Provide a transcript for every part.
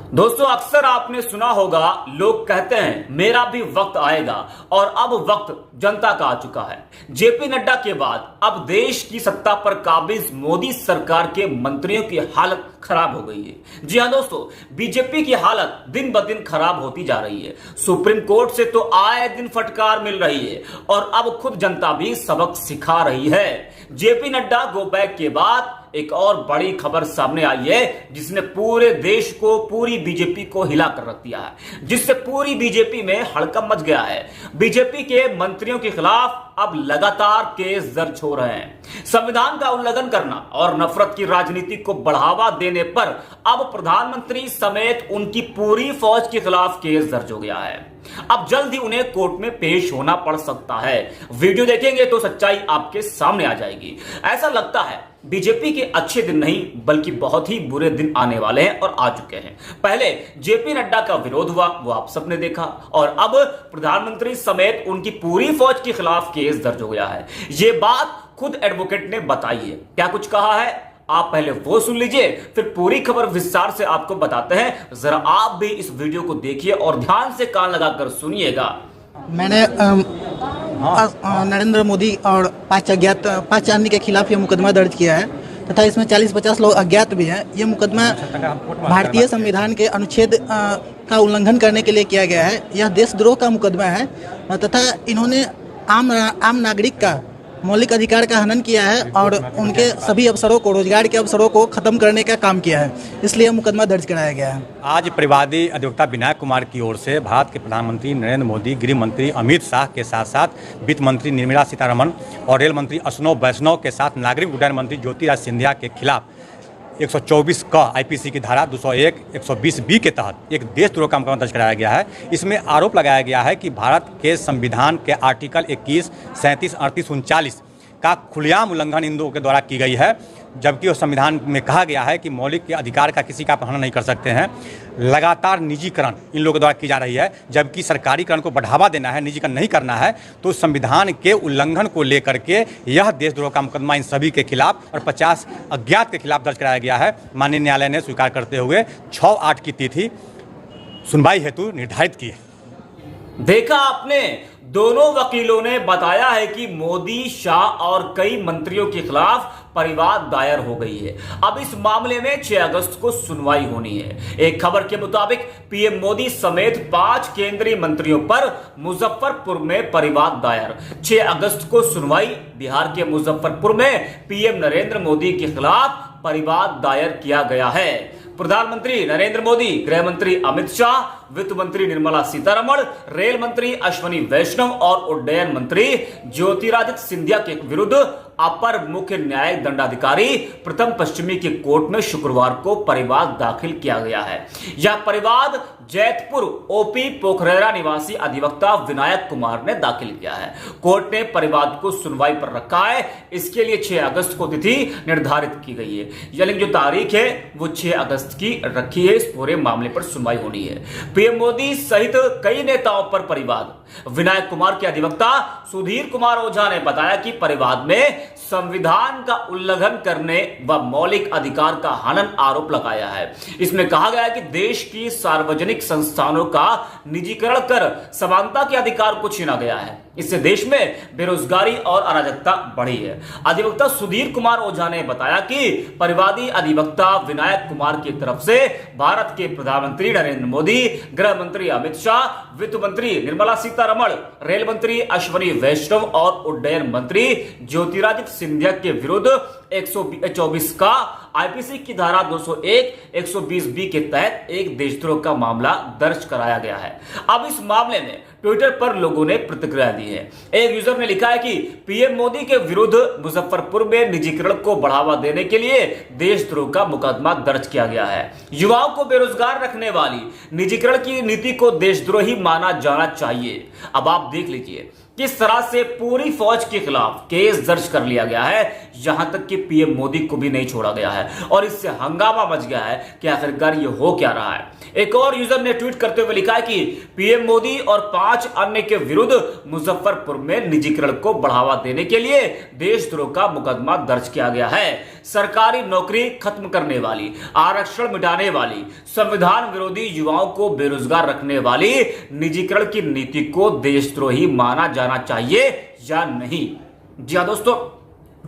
दोस्तों, अक्सर आपने सुना होगा, लोग कहते हैं मेरा भी वक्त आएगा, और अब वक्त जनता का आ चुका है। जेपी नड्डा के बाद अब देश की सत्ता पर काबिज मोदी सरकार के मंत्रियों की हालत खराब हो गई है। जी हां दोस्तों, बीजेपी की हालत दिन ब दिन खराब होती जा रही है। सुप्रीम कोर्ट से तो आए दिन फटकार मिल रही है और अब खुद जनता भी सबक सिखा रही है। जेपी नड्डा गो बैक के बाद एक और बड़ी खबर सामने आई है, जिसने पूरे देश को, पूरी बीजेपी को हिला कर रख दिया है, जिससे पूरी बीजेपी में हड़कंप मच गया है। बीजेपी के मंत्रियों के खिलाफ अब लगातार केस दर्ज हो रहे हैं। संविधान का उल्लंघन करना और नफरत की राजनीति को बढ़ावा देने पर अब प्रधानमंत्री समेत उनकी पूरी फौज के खिलाफ केस दर्ज हो गया है। अब जल्द ही उन्हें कोर्ट में पेश होना पड़ सकता है। वीडियो देखेंगे तो सच्चाई आपके सामने आ जाएगी। ऐसा लगता है बीजेपी के अच्छे दिन नहीं, बल्कि बहुत ही बुरे दिन आने वाले हैं और आ चुके हैं। पहले जेपी नड्डा का विरोध हुआ, वो आप सबने देखा, और अब प्रधानमंत्री समेत उनकी पूरी फौज के खिलाफ केस दर्ज हो गया है। ये बात खुद एडवोकेट ने बताई है। क्या कुछ कहा है, आप पहले वो सुन लीजिए, फिर पूरी खबर विस्तार से आपको बताते हैं। जरा आप भी इस वीडियो को देखिए और ध्यान से कान लगाकर सुनिएगा। मैंने नरेंद्र मोदी और पांच आदमी के खिलाफ ये मुकदमा दर्ज किया है तथा इसमें 40-50 लोग अज्ञात भी हैं। ये मुकदमा भारतीय संविधान के अनुच्छेद का उल्लंघन करने के लिए किया गया है। यह देशद्रोह का मुकदमा है तथा इन्होंने आम नागरिक का मौलिक अधिकार का हनन किया है और उनके सभी अवसरों को, रोजगार के अवसरों को खत्म करने का काम किया है, इसलिए मुकदमा दर्ज कराया गया है। आज परिवादी अधिवक्ता विनायक कुमार की ओर से भारत के प्रधानमंत्री नरेंद्र मोदी, गृह मंत्री अमित शाह के साथ साथ वित्त मंत्री निर्मला सीतारमण और रेल मंत्री अश्विनी वैष्णव के साथ नागरिक उड्डयन मंत्री ज्योतिरादित्य सिंधिया के खिलाफ 124 का आईपीसी की धारा 201, 120B के तहत एक देशद्रोह का मुकदमा दर्ज कराया गया है। इसमें आरोप लगाया गया है कि भारत के संविधान के आर्टिकल 21, 37, 38, 39 का खुलेआम उल्लंघन इन लोगों के द्वारा की गई है, जबकि उस संविधान में कहा गया है कि मौलिक अधिकार का किसी का अपहरण नहीं कर सकते हैं। लगातार निजीकरण इन लोगों द्वारा की जा रही है, जबकि सरकारीकरण को बढ़ावा देना है, निजीकरण नहीं करना है। तो संविधान के उल्लंघन को लेकर के यह देशद्रोह का मुकदमा इन सभी के खिलाफ और 50 अज्ञात के खिलाफ दर्ज कराया गया है। माननीय न्यायालय ने स्वीकार करते हुए 6/8 की तिथि सुनवाई हेतु निर्धारित की है। देखा आपने, दोनों वकीलों ने बताया है कि मोदी, शाह और कई मंत्रियों के खिलाफ परिवाद दायर हो गई है। अब इस मामले में 6 अगस्त को सुनवाई होनी है। एक खबर के मुताबिक पीएम मोदी समेत 5 केंद्रीय मंत्रियों पर मुजफ्फरपुर में परिवाद दायर। 6 अगस्त को सुनवाई। बिहार के मुजफ्फरपुर में पीएम नरेंद्र मोदी के खिलाफ परिवाद दायर किया गया है। प्रधानमंत्री नरेंद्र मोदी, गृह मंत्री अमित शाह, वित्त मंत्री निर्मला सीतारमण, रेल मंत्री अश्विनी वैष्णव और उड्डयन मंत्री ज्योतिरादित्य सिंधिया के विरुद्ध अपर मुख्य न्यायिक दंडाधिकारी प्रथम पश्चिमी के कोर्ट में शुक्रवार को परिवाद दाखिल किया गया है। यह परिवाद जैतपुर ओपी पोखरेरा निवासी अधिवक्ता विनायक कुमार ने दाखिल किया है। कोर्ट ने परिवाद को सुनवाई पर रखा है। इसके लिए 6 अगस्त को तिथि निर्धारित की गई है, यानी जो तारीख है वो 6 अगस्त की रखी है। इस पूरे मामले पर सुनवाई होनी है। पीएम मोदी सहित कई नेताओं पर परिवाद। विनायक कुमार के अधिवक्ता सुधीर कुमार ओझा ने बताया कि परिवाद में संविधान का उल्लंघन करने व मौलिक अधिकार का हनन आरोप लगाया है। इसमें कहा गया है कि देश की सार्वजनिक संस्थानों का निजीकरण कर समानता के अधिकार को छीना गया है। इससे देश में बेरोजगारी और अराजकता बढ़ी है। अधिवक्ता सुधीर कुमार ओझा ने बताया कि परिवादी अधिवक्ता विनायक कुमार की तरफ से भारत के प्रधानमंत्री नरेंद्र मोदी, गृह मंत्री अमित शाह, वित्त मंत्री निर्मला सीतारमण, रेल मंत्री अश्विनी वैष्णव और उड्डयन मंत्री ज्योतिरादित्य सिंधिया के विरुद्ध 124 का आईपीसी की धारा 201, 120B के तहत एक देशद्रोह का मामला दर्ज कराया गया है। अब इस मामले में ट्विटर पर लोगों ने प्रतिक्रिया दी है। एक यूजर ने लिखा है कि पीएम मोदी के विरुद्ध मुजफ्फरपुर में निजीकरण को बढ़ावा देने के लिए देशद्रोह का मुकदमा दर्ज किया गया है। युवाओं को बेरोजगार रखने वाली निजीकरण की नीति को देशद्रोही माना जाना चाहिए। अब आप देख लीजिए किस तरह से पूरी फौज के खिलाफ केस दर्ज कर लिया गया है, यहां तक कि पीएम मोदी को भी नहीं छोड़ा गया है और इससे हंगामा मच गया है कि आखिरकार ये हो क्या रहा है। एक और यूजर ने ट्वीट करते हुए लिखा है कि पीएम मोदी और 5 अन्य के विरुद्ध मुजफ्फरपुर में निजीकरण को बढ़ावा देने के लिए देशद्रोह का मुकदमा दर्ज किया गया है। सरकारी नौकरी खत्म करने वाली, आरक्षण मिटाने वाली, संविधान विरोधी, युवाओं को बेरोजगार रखने वाली निजीकरण की नीति को देशद्रोही माना जाना चाहिए या नहीं। जी हां दोस्तों,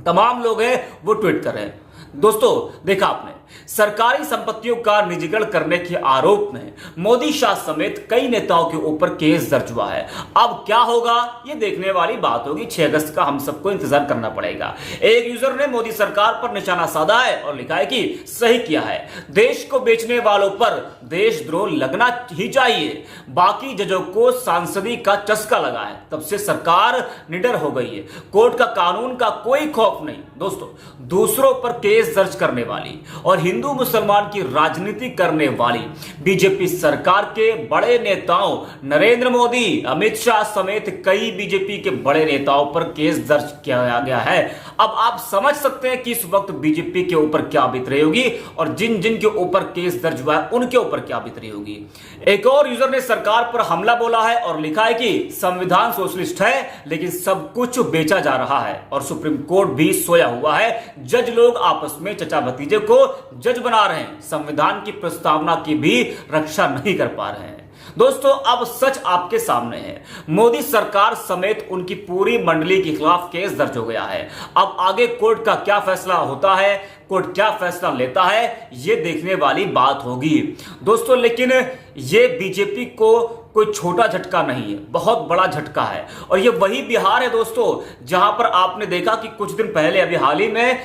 तमाम लोग हैं वो ट्वीट कर रहे हैं। दोस्तों देखा आपने, सरकारी संपत्तियों का निजीकरण करने के आरोप में मोदी शाह समेत कई नेताओं के ऊपर केस दर्ज हुआ है। अब क्या होगा ये देखने वाली बात होगी। 6 अगस्त का हम सबको इंतजार करना पड़ेगा। एक यूजर ने मोदी सरकार पर निशाना साधा है और लिखा है कि सही किया है, देश को बेचने वालों पर देशद्रोह लगना ही चाहिए। बाकी जजों को सांसदी का चस्का लगा है, तब से सरकार निडर हो गई है। कोर्ट का कानून का कोई खौफ नहीं। दोस्तों, दूसरों पर केस दर्ज करने वाली और हिंदू मुसलमान की राजनीति करने वाली बीजेपी सरकार के बड़े नेताओं नरेंद्र मोदी, अमित शाह समेत कई बीजेपी के बड़े नेताओं पर केस दर्ज किया गया है। अब आप समझ सकते हैं कि इस वक्त बीजेपी के ऊपर क्या बीत रही होगी और जिन जिन के ऊपर केस दर्ज हुआ है उनके ऊपर क्या बीत रही होगी। एक और यूजर ने सरकार पर हमला बोला है और लिखा है कि संविधान सोशलिस्ट है लेकिन सब कुछ बेचा जा रहा है और सुप्रीम कोर्ट भी सोया हुआ है। जज लोग आपस में चचा भतीजे को जज बना रहे हैं, संविधान की प्रस्तावना की भी रक्षा नहीं कर पा रहे हैं। दोस्तों, अब सच आपके सामने है। मोदी सरकार समेत उनकी पूरी मंडली के खिलाफ केस दर्ज हो गया है। अब आगे कोर्ट का क्या फैसला होता है, कोर्ट क्या फैसला लेता है, ये देखने वाली बात होगी दोस्तों। लेकिन ये बीजेपी को कोई छोटा झटका नहीं है, बहुत बड़ा झटका है। और ये वही बिहार है दोस्तों जहां पर आपने देखा कि कुछ दिन पहले अभी हाल ही में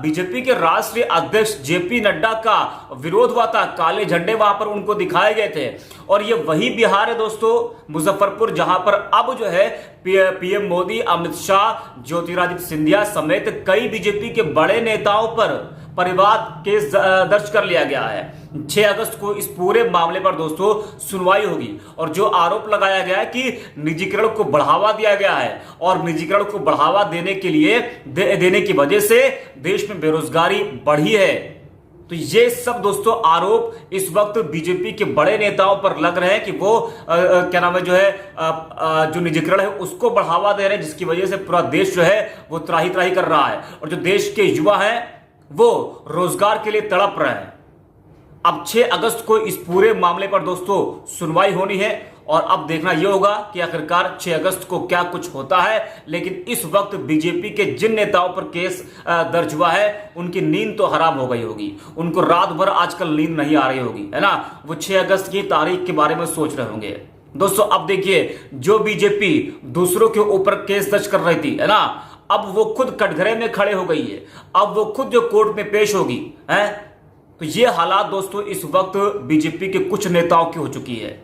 बीजेपी के राष्ट्रीय अध्यक्ष जेपी नड्डा का विरोध हुआ था, काले झंडे वहां पर उनको दिखाए गए थे। और ये वही बिहार है दोस्तों, मुजफ्फरपुर, जहां पर अब जो है पीएम मोदी, अमित शाह, ज्योतिरादित्य सिंधिया समेत कई बीजेपी के बड़े नेताओं पर परिवाद केस दर्ज कर लिया गया है। 6 अगस्त को इस पूरे मामले पर दोस्तों सुनवाई होगी और जो आरोप लगाया गया है कि निजीकरण को बढ़ावा दिया गया है और निजीकरण को बढ़ावा देने के लिए देने की वजह से देश में बेरोजगारी बढ़ी है, तो ये सब दोस्तों आरोप इस वक्त बीजेपी के बड़े नेताओं पर लग रहे हैं कि वो क्या नाम है जो है जो निजीकरण है उसको बढ़ावा दे रहे हैं, जिसकी वजह से पूरा देश जो है वो त्राही त्राही कर रहा है और जो देश के युवा हैं वो रोजगार के लिए तड़प रहे हैं। अब 6 अगस्त को इस पूरे मामले पर दोस्तों सुनवाई होनी है और अब देखना यह होगा कि आखिरकार 6 अगस्त को क्या कुछ होता है। लेकिन इस वक्त बीजेपी के जिन नेताओं पर केस दर्ज हुआ है उनकी नींद तो हराम हो गई होगी, उनको रात भर आजकल नींद नहीं आ रही होगी, है ना। वो 6 अगस्त की तारीख के बारे में सोच रहे होंगे। दोस्तों, अब देखिए, जो बीजेपी दूसरों के ऊपर केस दर्ज कर रही थी, है ना, अब वो खुद कटघरे में खड़े हो गई है। अब वो खुद जो कोर्ट में पेश होगी, है, तो ये हालात दोस्तों इस वक्त बीजेपी के कुछ नेताओं की हो चुकी है।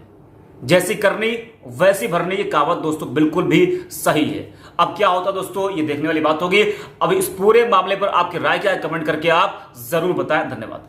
जैसी करनी वैसी भरनी, ये कहावत दोस्तों बिल्कुल भी सही है। अब क्या होता दोस्तों ये देखने वाली बात होगी। अब इस पूरे मामले पर आपकी राय क्या है, कमेंट करके आप जरूर बताएं। धन्यवाद।